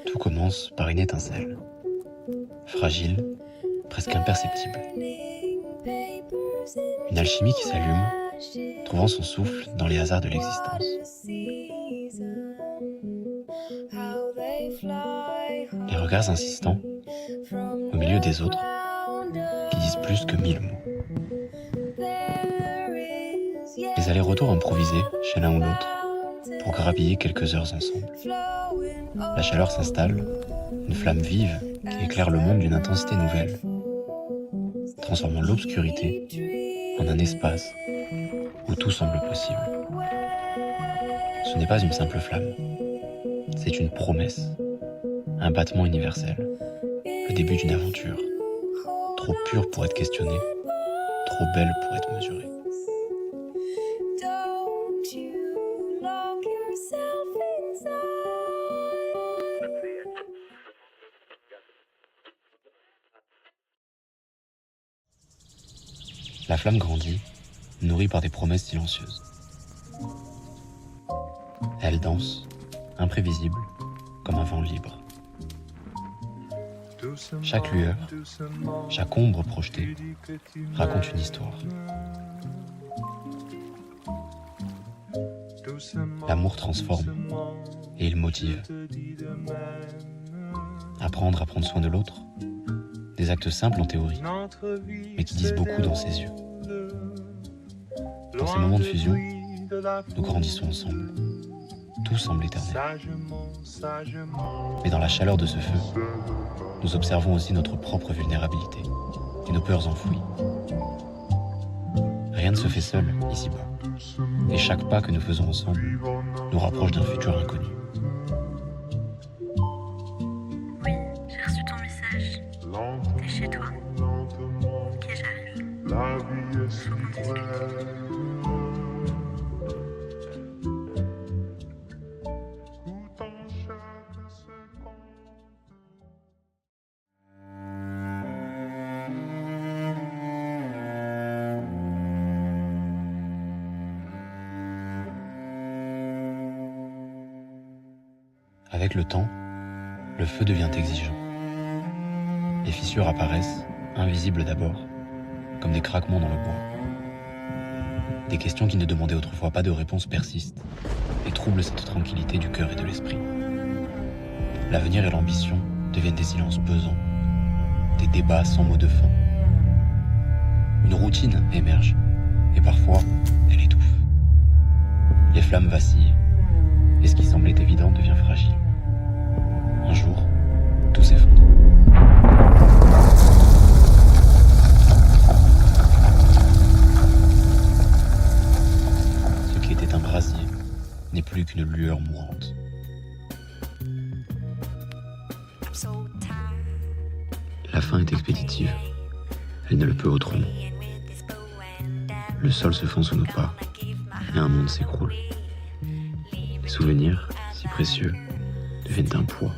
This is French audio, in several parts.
Tout commence par une étincelle, fragile, presque imperceptible. Une alchimie qui s'allume, trouvant son souffle dans les hasards de l'existence. Les regards insistants, au milieu des autres, qui disent plus que 1000 mots. Les allers-retours improvisés chez l'un ou l'autre pour grappiller quelques heures ensemble. La chaleur s'installe, une flamme vive qui éclaire le monde d'une intensité nouvelle, transformant l'obscurité en un espace où tout semble possible. Ce n'est pas une simple flamme, c'est une promesse, un battement universel, le début d'une aventure, trop pure pour être questionnée, trop belle pour être mesurée. La flamme grandit, nourrie par des promesses silencieuses. Elle danse, imprévisible, comme un vent libre. Chaque lueur, chaque ombre projetée raconte une histoire. L'amour transforme et il motive. Apprendre à prendre soin de l'autre, des actes simples en théorie, mais qui disent beaucoup dans ses yeux. Dans ces moments de fusion, nous grandissons ensemble. Tout semble éternel. Mais dans la chaleur de ce feu, nous observons aussi notre propre vulnérabilité et nos peurs enfouies. Rien ne se fait seul ici-bas. Et chaque pas que nous faisons ensemble nous rapproche d'un futur inconnu. Oui, j'ai reçu ton message. T'es chez toi. Ok, j'arrive. Faut qu'on discute. Avec le temps, le feu devient exigeant. Les fissures apparaissent, invisibles d'abord, comme des craquements dans le bois. Des questions qui ne demandaient autrefois pas de réponse persistent et troublent cette tranquillité du cœur et de l'esprit. L'avenir et l'ambition deviennent des silences pesants, des débats sans mot de fin. Une routine émerge et parfois elle étouffe. Les flammes vacillent et ce qui semblait évident devient fragile. Un jour, tout s'effondre. Ce qui était un brasier n'est plus qu'une lueur mourante. La fin est expéditive. Elle ne le peut autrement. Le sol se fond sous nos pas et un monde s'écroule. Les souvenirs, si précieux, deviennent un poids,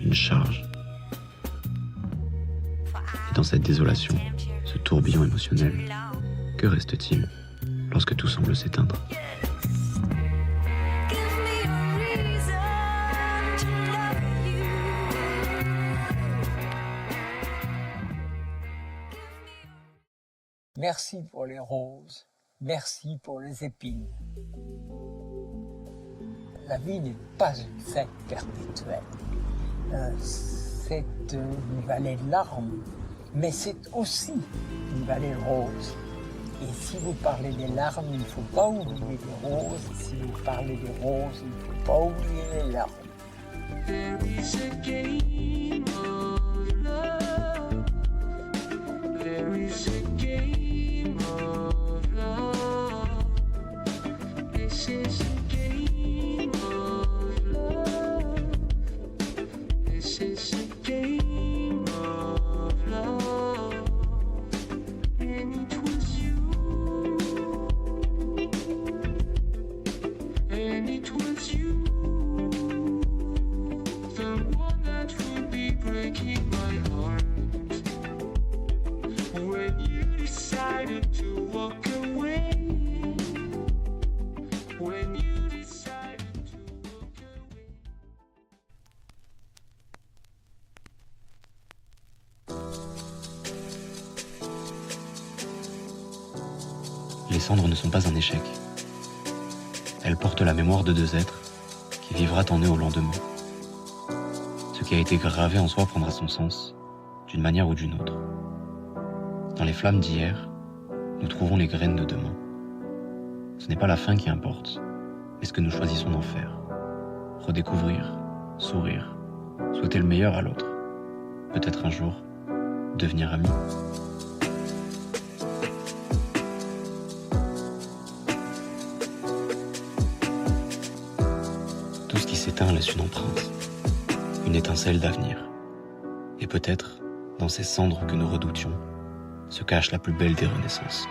une charge. Et dans cette désolation, ce tourbillon émotionnel, que reste-t-il lorsque tout semble s'éteindre ? Merci pour les roses, merci pour les épines. La vie n'est pas une fête perpétuelle. C'est une vallée de larmes, mais c'est aussi une vallée rose. Et si vous parlez des larmes, il ne faut pas oublier les roses. Et si vous parlez des roses, il ne faut pas oublier les larmes. There is a game of love. There is a game of love. This is a game of love. This is a game of love. And it was you. And it was you. The one that would be breaking my heart when you decided to walk away. When you decided to Les cendres ne sont pas un échec. Elles portent la mémoire de deux êtres qui vivra en eux au lendemain. Ce qui a été gravé en soi prendra son sens, d'une manière ou d'une autre. Dans les flammes d'hier, nous trouvons les graines de demain. Ce n'est pas la fin qui importe, mais ce que nous choisissons d'en faire. Redécouvrir, sourire, souhaiter le meilleur à l'autre. Peut-être un jour, devenir amis. Tout ce qui s'éteint laisse une empreinte, une étincelle d'avenir. Et peut-être, dans ces cendres que nous redoutions, se cache la plus belle des renaissances.